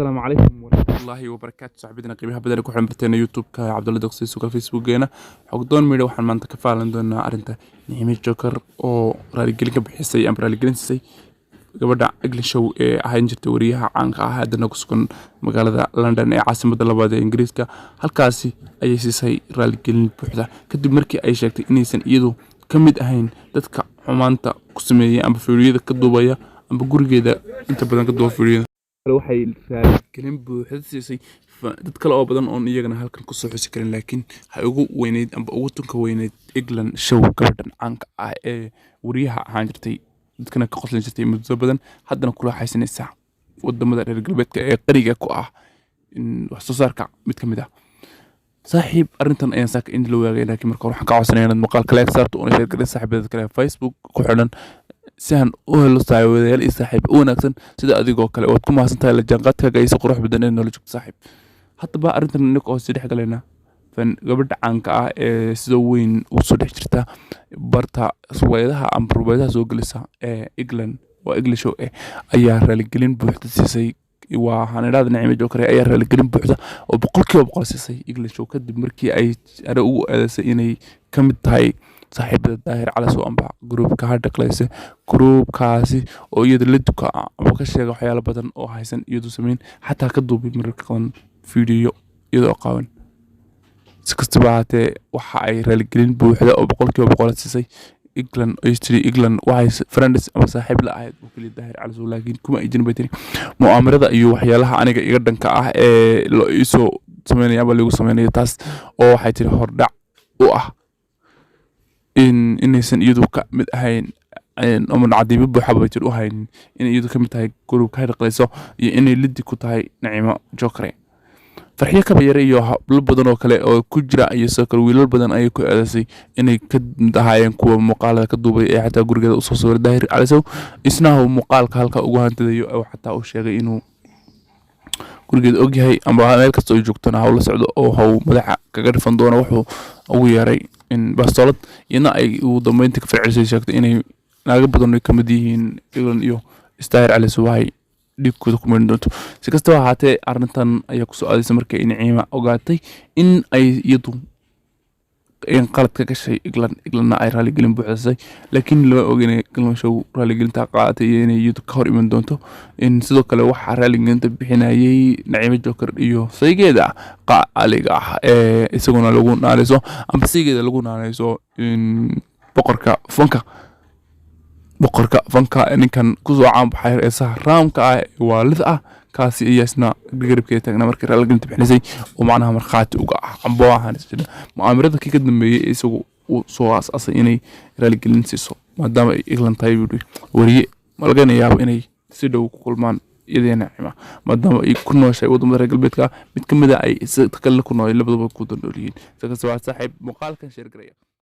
السلام عليكم ورحمة الله وبركاته صاحبتنا qiimaha badan ku xambarteena YouTube-ka Cabdulla Daqsi suuqa Facebook-geena xogdoon meedho waxaan maanta ka faalan doonaa arinta Nihimi Joker oo raaligelin ka bixisay ama raaligelin siisay gabadha English show ee ahayn jirtay wariyaha caanka ah hadana ku sugan magaalada London ee caasimadda labaad ee Ingiriiska halkaasi ayay siisay raaligelin buuxda kadib markii ay sheegtay inaysan iyadu ka mid ahayn dadka xumaanta ku sameeyay ama fiiriyada ka duubaya ama gurigeeda inta badan ka duubaya fiiriyada waxay raaligelin buuxda siisay dad kale oo badan oo iyagana halkan ku soo xusi karin laakiin hay ugu weyneyd amba ugu tunka weyneyd England show gabadhan caanka ah ee wariyaha ahaan jirtay dadkana ka qoslan jirtay muddo badan haddana kula xaysanaysa wadamada reer galbeedka ee qariga ku ah in wax soo saarka mid kamid ah saaxiib arintan ayaan saaka in la waagay laakiin marka waxaan ka codsanayaa inaad muuqaal kale saarto oo sheer garay saaxiibada kale Facebook ku xiran si aan u helo saaxiibayaal iyo saaxiib wanaagsan sida adigoo kale oo ku mahadsantahay la jaanqaadkaaga iyo qurux badan ee nolosha saaxiib haddaba arintan ninka oo si dhex galayna fan gabadha caanka ah ee sida weyn u soo dhex jirta barta suuqyadaha ama rubaydaha soo galisa ee England waa English show ayaa raaligelin buuxda siisay waa hanadaad Nihimi Joker ayaa raaligelin buuxda oo boqolkiiba siisay English show kadib markii ay ugu aadasay inay ka mid tahay saaxiibada daahir cala soo amba groupka hadda qlayse groupkaasi oo iyada la duka ama ka sheega waxyaalo badan oo haysan iyadu sameyn xataa ka duubay marka qaban video iyadoo qaawan si kastaba haatee waxa ay raaligelin buuxda oo boqolkiiba siisay England England waxay friends ama saaxiib la ahayd oo kaliya daahir cala soo laakiin kuma ajin baytay mu'aamarada iyo waxyaalaha aniga iga dhanka ah ee loo isoo sameeyay ama lagu sameeyay taas oo waxay tiri hordhac u ah inaysan iyadu ka mid ahayn ama nacdiibo buuxa bay u hayn in iyadu ka mid tahay group ka dhaqlayso iyo inay liddi ku tahay Nihimi Joker farxiyo ka bayray iyo hablo badan oo kale oo ku jira iyo soo kale wiilal badan ay ku aadasay inay ka dahaayeen kuwa muuqaalada ka duubay ee xataa gurigeeda u soo soo daahir calasow isna uu muuqaalka halka ugu hantidayo oo xataa uu sheegay inuu gurigeeda og yahay ama meel kasta oo joogtana hawlo socdo oo haw madaxa kaga dhifan doono wuxuu ugu yeeray in bastoolad iyana ay ugu dambeyntii ka farcisay sheegtay inay naaga badan ka mid yihiin England iyo daahir calasow ay dhibkooda ku meerin doonto si kastaba haatee arintan ayaa ku soo aadaysa markay Nihimi ogaatay in ay iyadu qalad ka gashay England ay raaligelin buuxisay laakiin lama ogeyn England show raaligelinta qaadatay inay iyadu ka hor iman doonto in sidoo kale waxa raaligelinta bixinayay Nihimi Joker iyo saygeeda qaaliga ah ee isaguna lagu naaleyso ama saygeeda lagu naaleyso in boqorka fanka ninkan ku soo caan baxay ee sahraamka ah waalid ah kaasi iyasna garabkeeda taagna markii raaligelinta bixisay oo macnaha marxaati uga ah amba waxaan isla mu'aamarada ka dambeeyay isagu soo aasasay inay raaligelin siiso maadaama England tahay wariye malganayaa inay si dhow ku kulmaan iyadeena Nihimi maadaama ay ku nooshay wadamada reer galbeedka mid kamid ah ay kale ku nool labadaba ku dandooliin sida saaxiib muuqaalkan share gareeya